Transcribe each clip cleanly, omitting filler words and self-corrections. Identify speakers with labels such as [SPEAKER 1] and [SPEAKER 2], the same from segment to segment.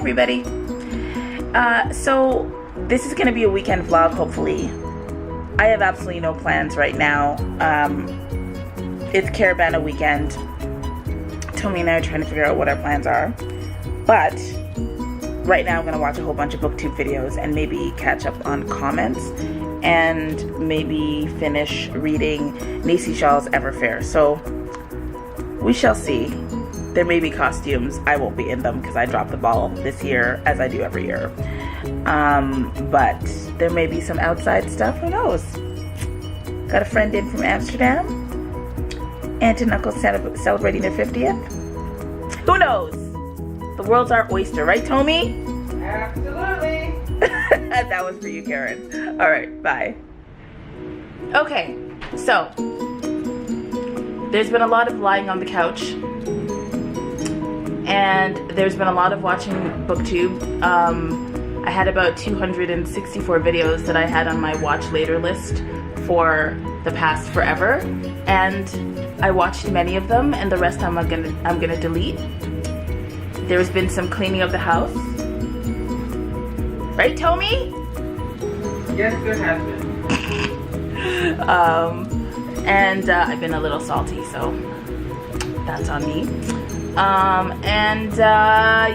[SPEAKER 1] everybody. So this is going to be a weekend vlog, hopefully. I have absolutely no plans right now. It's Caravana weekend. Tommy and I are trying to figure out what our plans are. But right now I'm going to watch a whole bunch of booktube videos and maybe catch up on comments and maybe finish reading Nacy Shaw's Everfair. So we shall see. There may be costumes. I won't be in them because I dropped the ball this year, as I do every year. But there may be some outside stuff. Who knows? Got a friend in from Amsterdam. Aunt and uncle celebrating their 50th. Who knows? The world's our oyster, right, Tommy?
[SPEAKER 2] Absolutely.
[SPEAKER 1] That was for you, Karen. All right, bye. Okay, so there's been a lot of lying on the couch. And there's been a lot of watching booktube. I had about 264 videos that I had on my watch later list for the past forever, and I watched many of them, and the rest I'm gonna delete. There's been some cleaning of the house, right, Tommy?
[SPEAKER 2] Yes, there has been.
[SPEAKER 1] And I've been a little salty, so that's on me.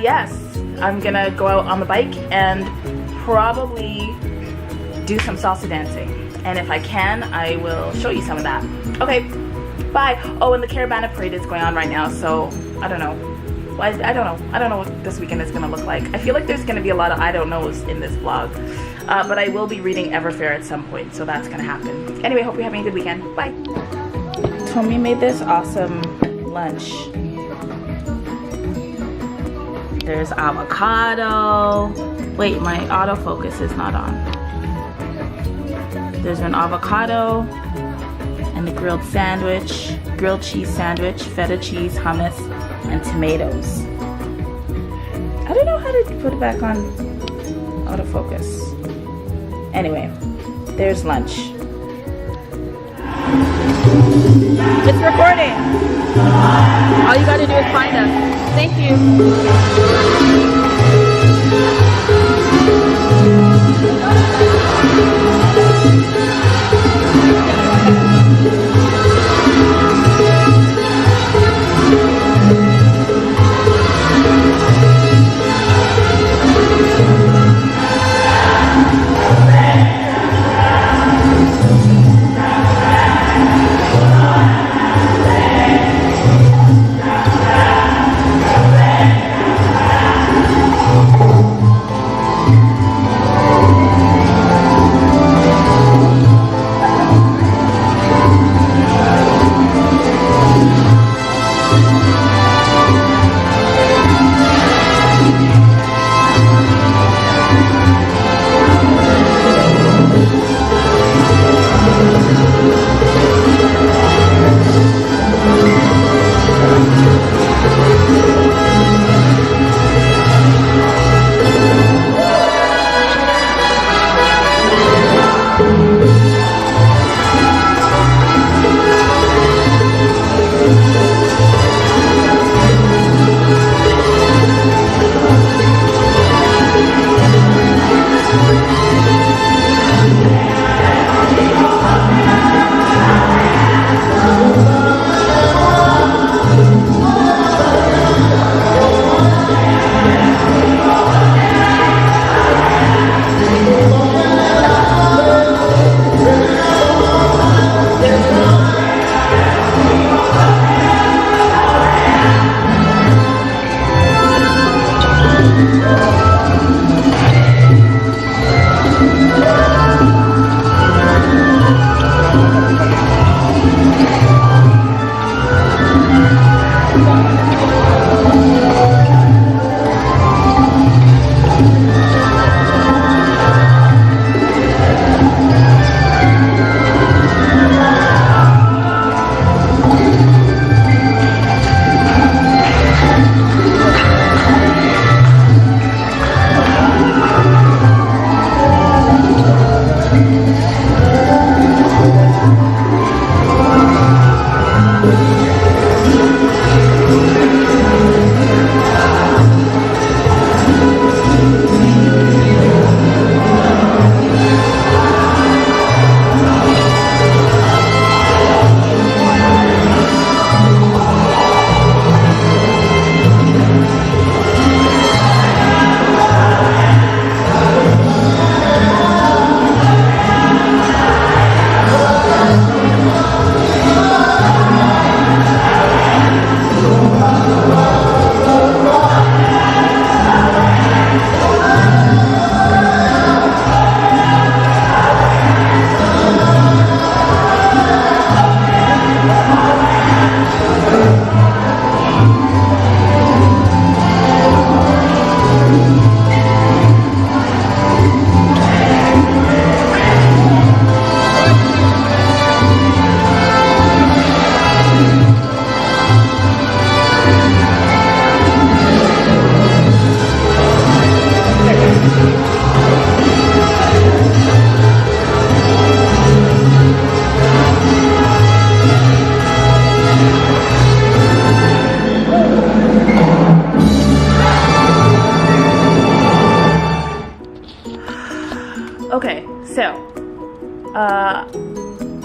[SPEAKER 1] Yes, I'm gonna go out on the bike and probably do some salsa dancing. And if I can, I will show you some of that. Okay, bye. Oh, and the Caravana parade is going on right now, so I don't know. I don't know what this weekend is gonna look like. I feel like there's gonna be a lot of I don't knows in this vlog. But I will be reading Everfair at some point, so that's gonna happen. Anyway, hope you're having a good weekend. Bye. Tommy made this awesome lunch. There's avocado. Wait, my autofocus is not on. There's an avocado and a grilled sandwich, grilled cheese sandwich, feta cheese, hummus, and tomatoes. I don't know how to put it back on autofocus. Anyway, there's lunch. It's recording. All you gotta do is find us. Thank you.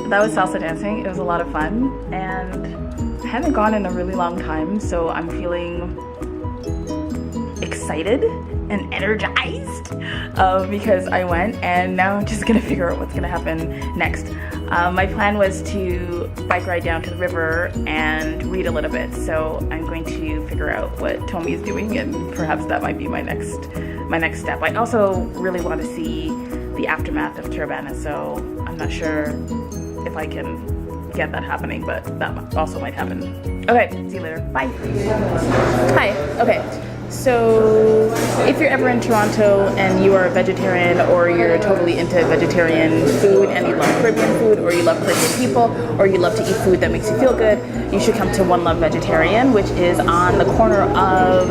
[SPEAKER 1] that was salsa dancing. It was a lot of fun, and I haven't gone in a really long time, so I'm feeling excited and energized because I went, and now I'm just gonna figure out what's gonna happen next. My plan was to bike ride down to the river and read a little bit, so I'm going to figure out what Tommy is doing, and perhaps that might be my next step. I also really want to see the aftermath of Caravana, so I'm not sure if I can get that happening, but that also might happen. Okay, see you later. Bye. Hi. Okay. So if you're ever in Toronto and you are a vegetarian, or you're totally into vegetarian food and you love Caribbean food, or you love Caribbean people, or you love to eat food that makes you feel good, you should come to One Love Vegetarian, which is on the corner of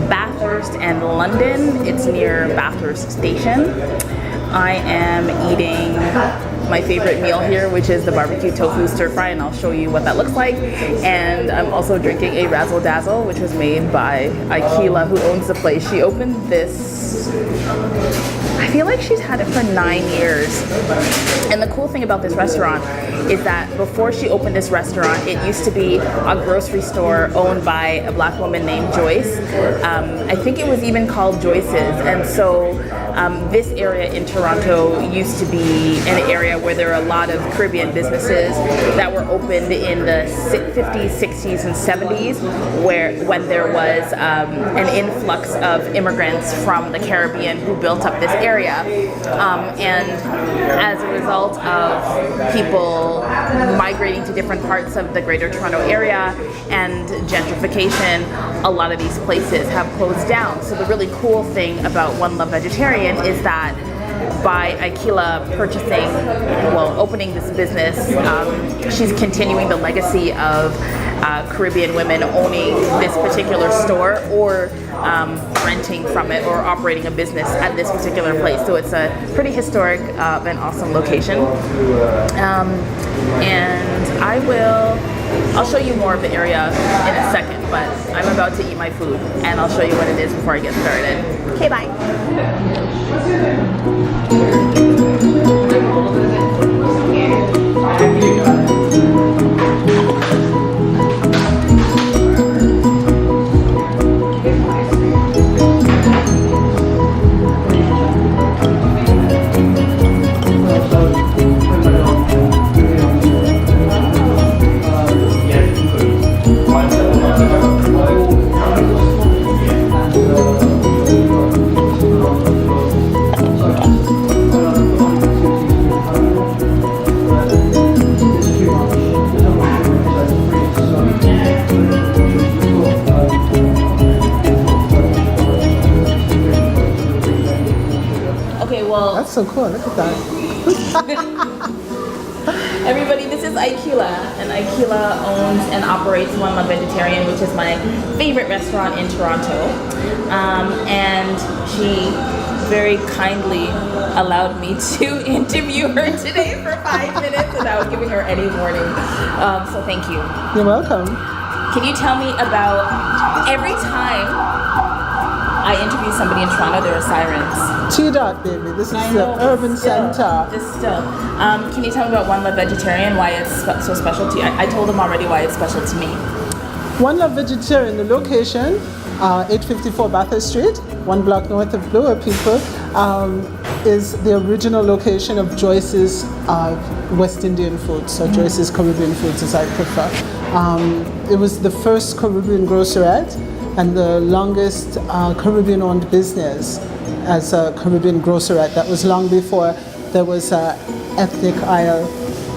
[SPEAKER 1] Bathurst and London. It's near Bathurst Station. I am eating my favorite meal here, which is the barbecue tofu stir fry, and I'll show you what that looks like. And I'm also drinking a Razzle Dazzle, which was made by Aikila, who owns the place. She opened this, I feel like she's had it for 9 years. And the cool thing about this restaurant is that before she opened this restaurant, it used to be a grocery store owned by a black woman named Joyce. I think it was even called Joyce's. And so this area in Toronto used to be an area where there are a lot of Caribbean businesses that were opened in the 50s, 60s, and 70s, when there was an influx of immigrants from the Caribbean who built up this area. And as a result of people migrating to different parts of the Greater Toronto Area and gentrification, a lot of these places have closed down. So the really cool thing about One Love Vegetarian is that by Aikila opening this business, she's continuing the legacy of Caribbean women owning this particular store, or renting from it, or operating a business at this particular place. So it's a pretty historic and awesome location. And I'll show you more of the area in a second, but I'm about to eat my food, and I'll show you what it is before I get started. Okay, bye.
[SPEAKER 3] That's so cool. Look at that.
[SPEAKER 1] Everybody, this is Aikila, and Aikila owns and operates One Love Vegetarian, which is my favorite restaurant in Toronto. And she very kindly allowed me to interview her today for 5 minutes without giving her any warning. So thank you.
[SPEAKER 3] You're welcome.
[SPEAKER 1] Can you tell me about, every time I interview somebody in Toronto, there are sirens.
[SPEAKER 3] T-Dot, baby. This is the urban center.
[SPEAKER 1] Can you tell me about One Love Vegetarian, why it's so special to you? I told them already why it's special to me.
[SPEAKER 3] One Love Vegetarian, the location, 854 Bathurst Street, 1 block north of Bloor, people, is the original location of Joyce's West Indian foods, so Joyce's Caribbean foods, as I prefer. It was the first Caribbean grocerette and the longest Caribbean-owned business as a Caribbean grocerette. That was long before there was an ethnic aisle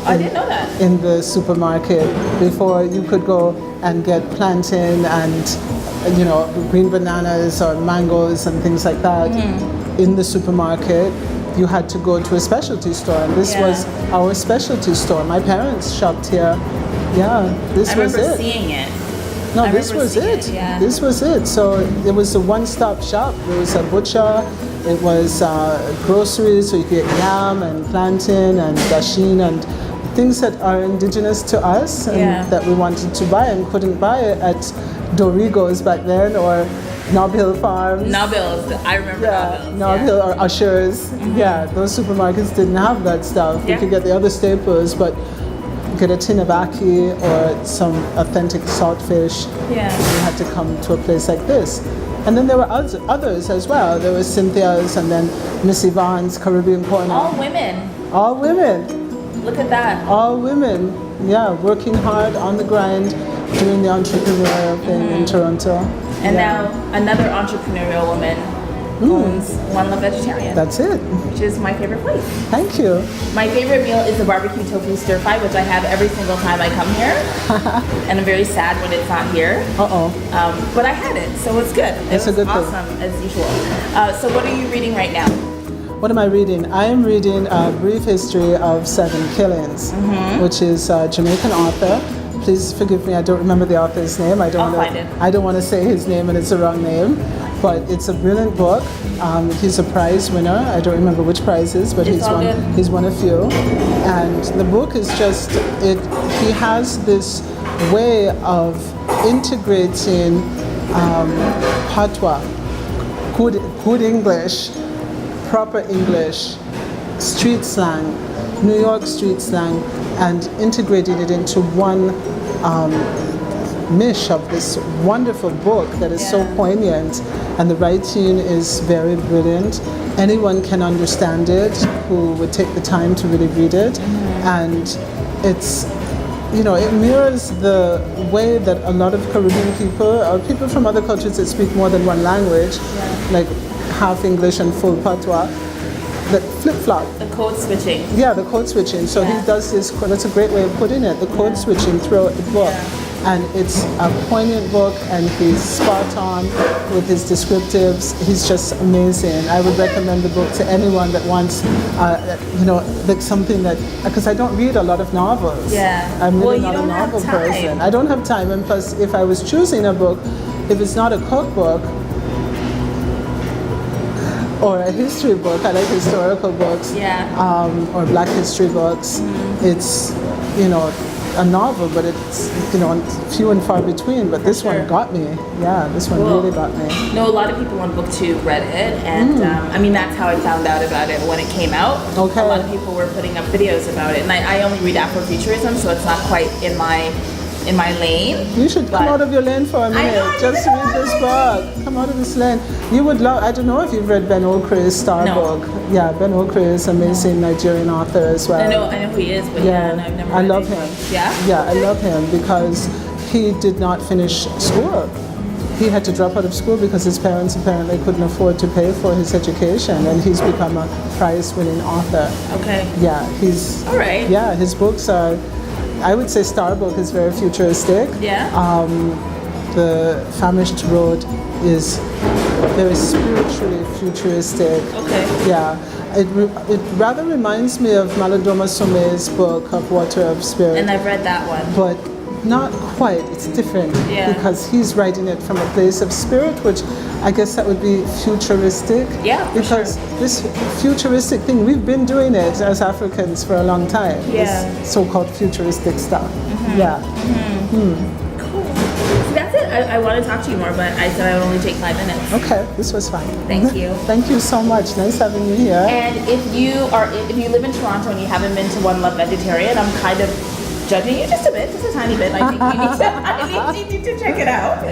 [SPEAKER 1] I didn't know that.
[SPEAKER 3] in the supermarket, before you could go and get plantain and green bananas or mangoes and things like that in the supermarket. You had to go to a specialty store, and this was our specialty store. My parents shopped here. Yeah, this was it.
[SPEAKER 1] I remember seeing it.
[SPEAKER 3] No, this was it.
[SPEAKER 1] Yeah.
[SPEAKER 3] This was it. So it was a one-stop shop. There was a butcher. It was groceries, so you could get yam and plantain and dasheen and things that are indigenous to us and that we wanted to buy and couldn't buy at Dorigo's back then, or Nob Hill Farms.
[SPEAKER 1] Nobils. I remember
[SPEAKER 3] Yeah,
[SPEAKER 1] Nobils.
[SPEAKER 3] Nob Hill or Ushers. Yeah, those supermarkets didn't have that stuff. You
[SPEAKER 1] Yeah.
[SPEAKER 3] could get the other staples, but get a tin of ackee or some authentic saltfish.
[SPEAKER 1] Yeah.
[SPEAKER 3] You had to come to a place like this. And then there were others as well. There was Cynthia's and then Miss Yvonne's Caribbean Corner.
[SPEAKER 1] All women.
[SPEAKER 3] All women.
[SPEAKER 1] Look at that.
[SPEAKER 3] All women. Yeah, working hard on the grind, doing the entrepreneurial thing in Toronto.
[SPEAKER 1] And
[SPEAKER 3] Yeah.
[SPEAKER 1] now another entrepreneurial woman owns One Love Vegetarian,
[SPEAKER 3] That's it.
[SPEAKER 1] which is my favorite place.
[SPEAKER 3] Thank you.
[SPEAKER 1] My favorite meal is the barbecue tofu stir fry, which I have every single time I come here. And I'm very sad when it's not here.
[SPEAKER 3] Uh-oh.
[SPEAKER 1] But I had it, so it's good.
[SPEAKER 3] It's
[SPEAKER 1] it
[SPEAKER 3] a
[SPEAKER 1] was
[SPEAKER 3] good thing.
[SPEAKER 1] awesome, as usual. So what are you reading right now?
[SPEAKER 3] What am I reading? I am reading A Brief History of Seven Killings, which is a Jamaican author. Please forgive me, I don't remember the author's name.
[SPEAKER 1] I'll find it.
[SPEAKER 3] I don't want to say his name and it's the wrong name, but it's a brilliant book. He's a prize winner. I don't remember which prizes, but
[SPEAKER 1] It's all good.
[SPEAKER 3] he's won a few. And the book is just, he has this way of integrating patois, good English, proper English, street slang, New York street slang, and integrated it into one mish of this wonderful book that is so poignant, and the writing is very brilliant. Anyone can understand it who would take the time to really read it, and it's, it mirrors the way that a lot of Caribbean people, or people from other cultures that speak more than one language, like half English and full patois, that flip-flop.
[SPEAKER 1] The code switching.
[SPEAKER 3] Yeah, the code switching. So he does this, that's a great way of putting it, the code switching throughout the book. And it's a poignant book, and he's spot on with his descriptives. He's just amazing. I would recommend the book to anyone that wants, like something that, because I don't read a lot of novels.
[SPEAKER 1] Yeah.
[SPEAKER 3] I'm
[SPEAKER 1] Well,
[SPEAKER 3] really
[SPEAKER 1] you
[SPEAKER 3] not a
[SPEAKER 1] don't have
[SPEAKER 3] novel
[SPEAKER 1] time.
[SPEAKER 3] person. I don't have time, and plus, if I was choosing a book, if it's not a cookbook, or a history book, I like historical books, or black history books. It's, a novel, but it's, few and far between. But this one got me. Yeah, this one really got me.
[SPEAKER 1] No, a lot of people on BookTube read it, and that's how I found out about it when it came out.
[SPEAKER 3] Okay.
[SPEAKER 1] A lot of people were putting up videos about it, and I only read Afrofuturism, so it's not quite in my lane.
[SPEAKER 3] You should come out of your lane for a minute.
[SPEAKER 1] know,
[SPEAKER 3] Just read this book. Come out of this lane. You would love, I don't know if you've read Ben Okri's Star
[SPEAKER 1] No.
[SPEAKER 3] book. Yeah, Ben Okri is an amazing Nigerian author as well.
[SPEAKER 1] I know who he is, but no, I've never
[SPEAKER 3] I
[SPEAKER 1] read
[SPEAKER 3] love
[SPEAKER 1] anything.
[SPEAKER 3] him.
[SPEAKER 1] Yeah?
[SPEAKER 3] Yeah, I love him because he did not finish school. He had to drop out of school because his parents apparently couldn't afford to pay for his education, and he's become a prize-winning author.
[SPEAKER 1] Okay.
[SPEAKER 3] Yeah, he's...
[SPEAKER 1] All right.
[SPEAKER 3] Yeah, his books are... I would say Star book is very futuristic.
[SPEAKER 1] Yeah.
[SPEAKER 3] The Famished Road is very spiritually futuristic.
[SPEAKER 1] Okay.
[SPEAKER 3] Yeah. It rather reminds me of Malodoma Some's book of Water of Spirit.
[SPEAKER 1] And I've read that one.
[SPEAKER 3] But not quite. It's different.
[SPEAKER 1] Yeah.
[SPEAKER 3] Because he's writing it from a place of spirit, which I guess that would be futuristic.
[SPEAKER 1] Yeah, for
[SPEAKER 3] Because this futuristic thing, we've been doing it as Africans for a long time.
[SPEAKER 1] Yeah.
[SPEAKER 3] This so-called futuristic stuff. Yeah.
[SPEAKER 1] Cool. So that's it. I want to talk to you more, but I said I would only take 5 minutes.
[SPEAKER 3] Okay, this was fine.
[SPEAKER 1] Thank you.
[SPEAKER 3] Thank you so much. Nice having you here.
[SPEAKER 1] And if you live in Toronto and you haven't been to One Love Vegetarian, I'm kind of judging you just a bit, just a tiny bit. I think you need to check it out.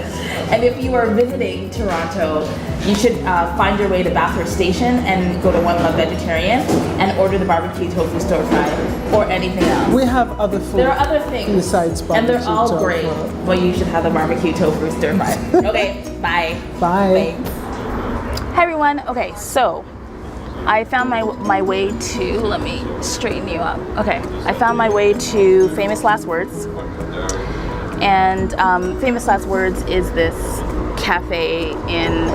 [SPEAKER 1] And if you are visiting Toronto, you should find your way to Bathurst Station and go to One Love Vegetarian and order the barbecue tofu stir fry or anything else.
[SPEAKER 3] We have other food.
[SPEAKER 1] There are other things
[SPEAKER 3] besides
[SPEAKER 1] and they're
[SPEAKER 3] barbecue
[SPEAKER 1] all
[SPEAKER 3] tofu.
[SPEAKER 1] great, but you should have the barbecue tofu stir fry. Okay, bye.
[SPEAKER 3] Bye.
[SPEAKER 1] Hi everyone. Okay, so I found my way to, let me straighten you up. Okay, I found my way to Famous Last Words. And Famous Last Words is this cafe in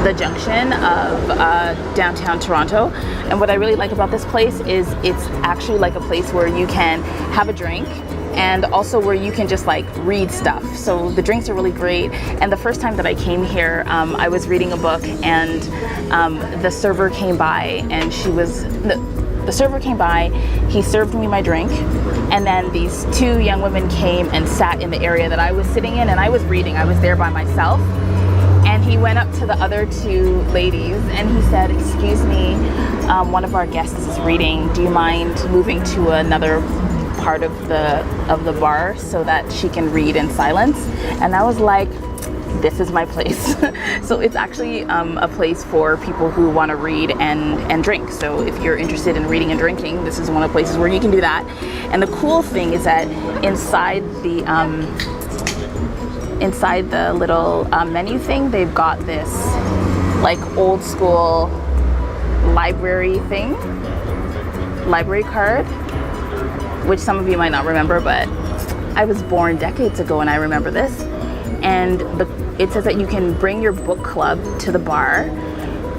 [SPEAKER 1] the junction of downtown Toronto. And what I really like about this place is it's actually like a place where you can have a drink and also where you can just like read stuff. So the drinks are really great. And the first time that I came here, I was reading a book, and the server came by, and the server came by, he served me my drink, and then these 2 young women came and sat in the area that I was sitting in, and I was reading. I was there by myself. And and he went up to the other two ladies and he said, "Excuse me, one of our guests is reading. Do you mind moving to another part of the bar so that she can read in silence?" And I was like, this is my place. So it's actually a place for people who want to read and drink. So if you're interested in reading and drinking, this is one of the places where you can do that. And the cool thing is that inside the little menu thing, they've got this like old school library card, which some of you might not remember, but I was born decades ago and I remember this. And it says that you can bring your book club to the bar,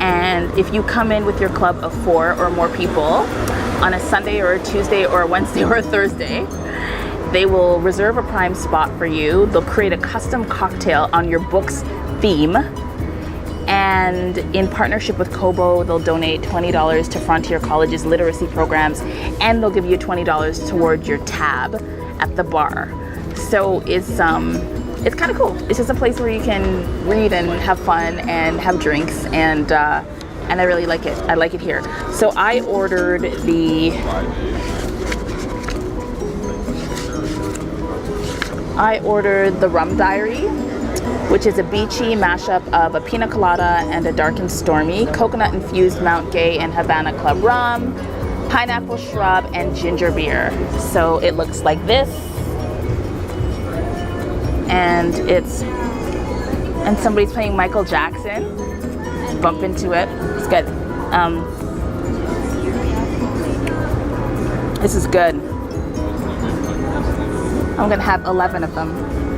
[SPEAKER 1] and if you come in with your club of 4 or more people on a Sunday or a Tuesday or a Wednesday or a Thursday, they will reserve a prime spot for you. They'll create a custom cocktail on your book's theme, and in partnership with Kobo, they'll donate $20 to Frontier College's literacy programs, and they'll give you $20 towards your tab at the bar. So it's kind of cool. It's just a place where you can read and have fun and have drinks, and I really like it. I like it here. So I ordered the Rum Diary, which is a beachy mashup of a pina colada and a dark and stormy, coconut infused Mount Gay and Havana Club rum, pineapple shrub, and ginger beer. So it looks like this. And somebody's playing Michael Jackson. Bump into it. It's good. This is good. I'm gonna have 11 of them.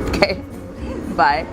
[SPEAKER 1] Okay. Bye.